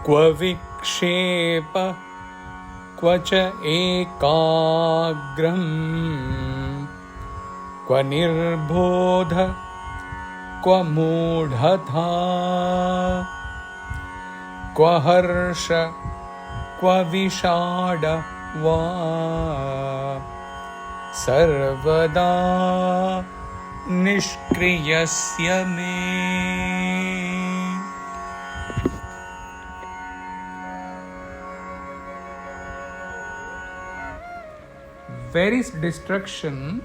क्व vikṣepaḥ क्व च caikāgryaṃ क्व nirbodhaḥ क्व mūḍhatā क्व harṣaḥ क्व viṣādo va sarvadā niṣkriyasya me. Where is destruction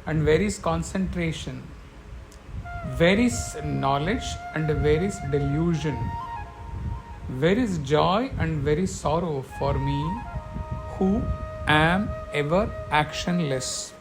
and where is concentration? Where is knowledge and where is delusion? Where is joy and where is sorrow for me who am ever actionless?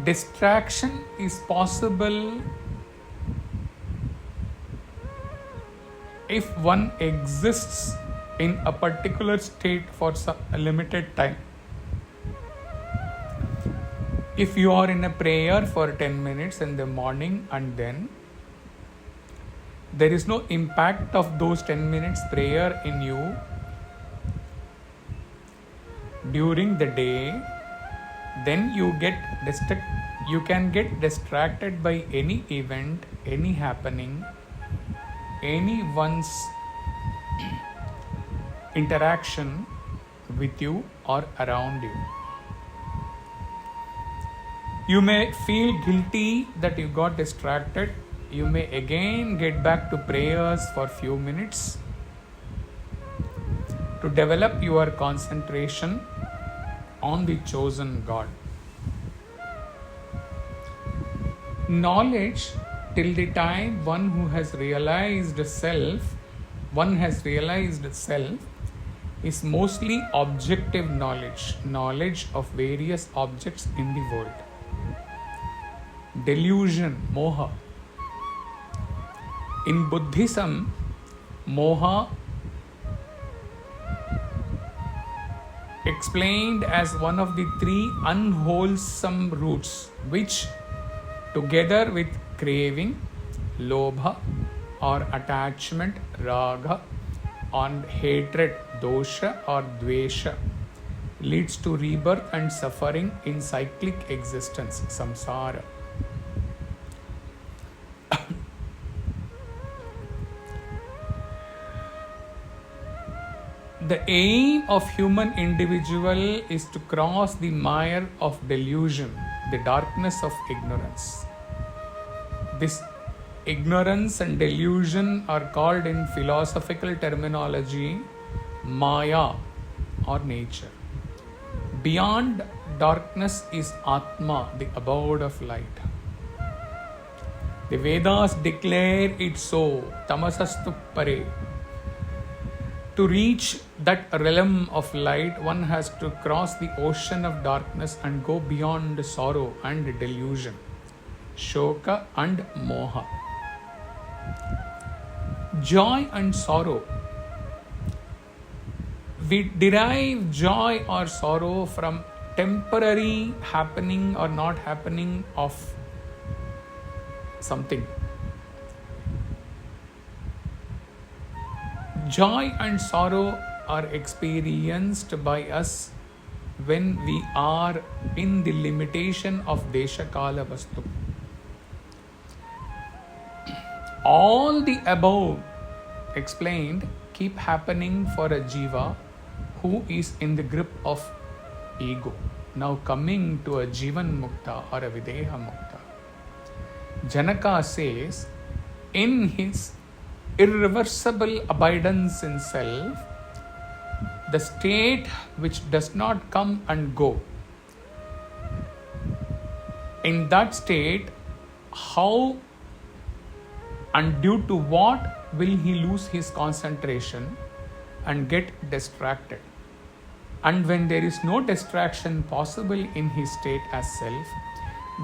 Distraction is possible if one exists in a particular state for a limited time. If you are in a prayer for 10 minutes in the morning and then there is no impact of those 10 minutes prayer in you during the day, then you can get distracted by any event, any happening, anyone's interaction with you or around you. You may feel guilty that you got distracted. You may again get back to prayers for few minutes to develop your concentration on the chosen God. Knowledge, till the time one has realized self, is mostly objective knowledge of various objects in the world. Delusion, moha. In Buddhism, moha explained as one of the three unwholesome roots which, together with craving, lobha or attachment, raga, and hatred, dosha or dvesha, leads to rebirth and suffering in cyclic existence, samsara. The aim of human individual is to cross the mire of delusion, the darkness of ignorance. This ignorance and delusion are called in philosophical terminology maya or nature. Beyond darkness is Atma, the abode of light. The Vedas declare it so, tamasastu pare. To reach that realm of light, one has to cross the ocean of darkness and go beyond sorrow and delusion, shoka and moha. Joy and sorrow. We derive joy or sorrow from temporary happening or not happening of something. Joy and sorrow are experienced by us when we are in the limitation of desha kala vastu. All the above explained keep happening for a jiva who is in the grip of ego. Now coming to a jivan mukta or a videha mukta. Janaka says, in his irreversible abidance in self, the state which does not come and go. In that state, how and due to what will he lose his concentration and get distracted? And when there is no distraction possible in his state as self,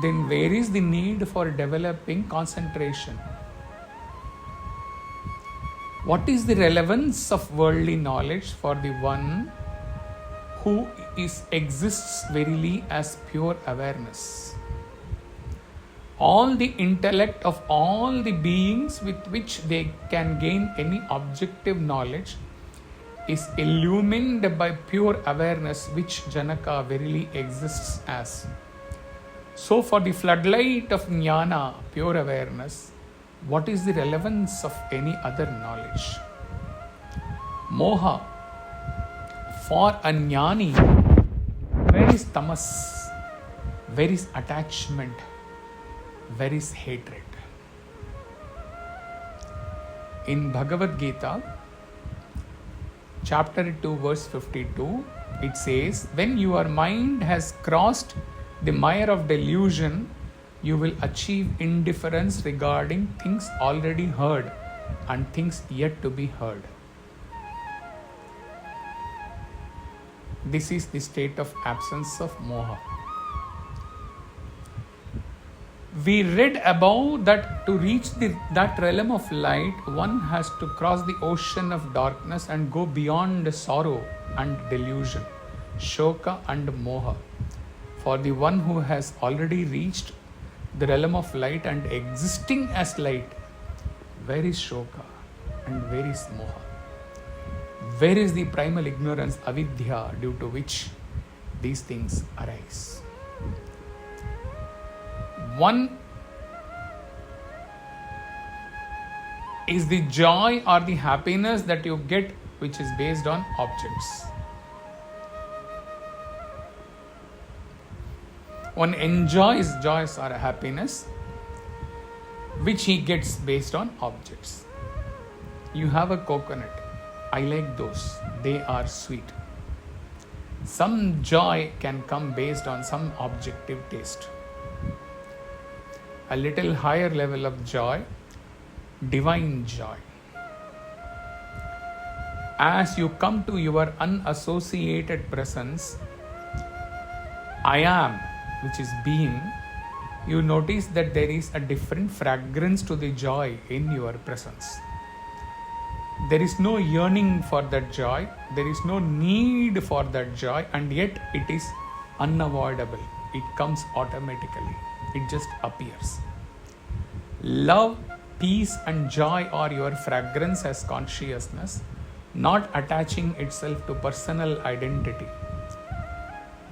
then where is the need for developing concentration? What is the relevance of worldly knowledge for the one who exists verily as pure awareness? all the intellect of all the beings with which they can gain any objective knowledge is illumined by pure awareness, which Janaka verily exists as. So for the floodlight of jnana, pure awareness, what is the relevance of any other knowledge? Moha, for a jnani, where is tamas? Where is attachment? Where is hatred? In Bhagavad Gita, chapter 2, verse 52, it says, when your mind has crossed the mire of delusion, you will achieve indifference regarding things already heard and things yet to be heard. This is the state of absence of moha. We read above that to reach that realm of light, one has to cross the ocean of darkness and go beyond sorrow and delusion, shoka and moha. For the one who has already reached the realm of light and existing as light, where is shoka and where is moha? Where is the primal ignorance, avidya, due to which these things arise? One is the joy or the happiness that you get, which is based on objects. One enjoys joys or happiness, which he gets based on objects. You have a coconut. I like those. They are sweet. Some joy can come based on some objective taste. A little higher level of joy, divine joy. As you come to your unassociated presence, I am, which is being, you notice that there is a different fragrance to the joy in your presence. There is no yearning for that joy, there is no need for that joy, and yet it is unavoidable. It comes automatically. It just appears. Love, peace and joy are your fragrance as consciousness, not attaching itself to personal identity.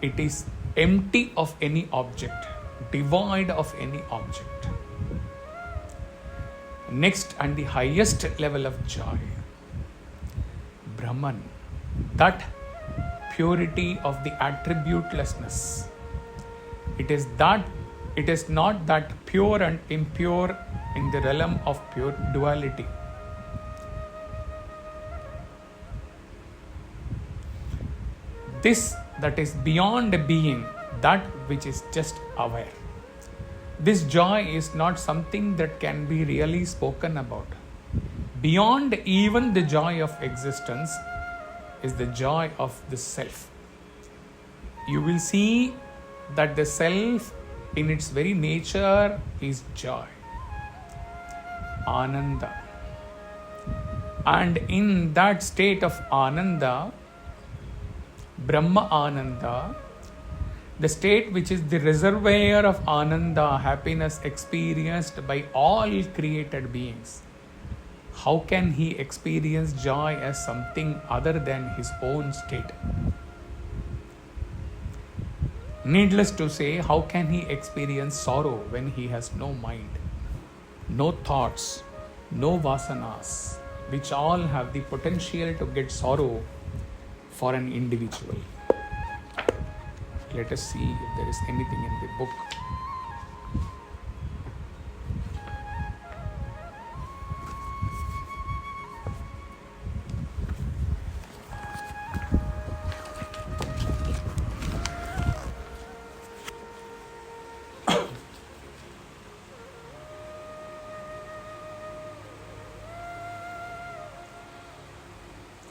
It is empty of any object, devoid of any object. Next and the highest level of joy, Brahman, that purity of the attributelessness. It is not that pure and impure in the realm of pure duality. This that is beyond being, that which is just aware. This joy is not something that can be really spoken about. Beyond even the joy of existence is the joy of the self. You will see that the self in its very nature is joy, Ananda. And in that state of Ananda, Brahma Ananda, the state which is the reservoir of Ananda, happiness experienced by all created beings, how can he experience joy as something other than his own state? Needless to say, how can he experience sorrow when he has no mind, no thoughts, no vasanas, which all have the potential to get sorrow for an individual? Let us see if there is anything in the book.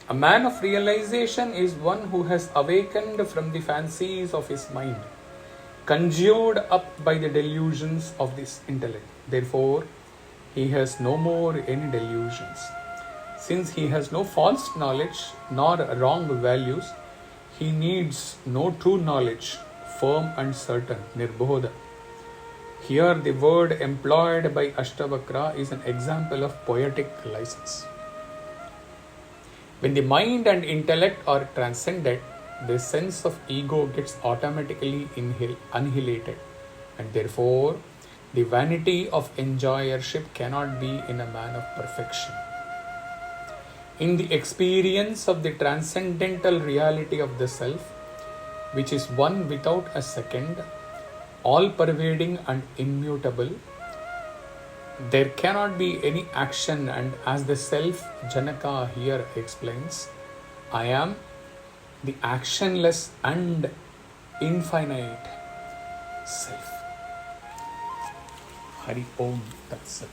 A man of realization is one who has awakened from the fancies of his mind, conjured up by the delusions of this intellect. Therefore, he has no more any delusions. Since he has no false knowledge nor wrong values, he needs no true knowledge, firm and certain, nirbodhaḥ. Here, the word employed by Ashtavakra is an example of poetic license. When the mind and intellect are transcended, the sense of ego gets automatically annihilated, and therefore, the vanity of enjoyership cannot be in a man of perfection. In the experience of the transcendental reality of the self, which is one without a second, all-pervading and immutable, there cannot be any action, and as the self Janaka here explains, I am the actionless and infinite self. Hari Om Tat Sat.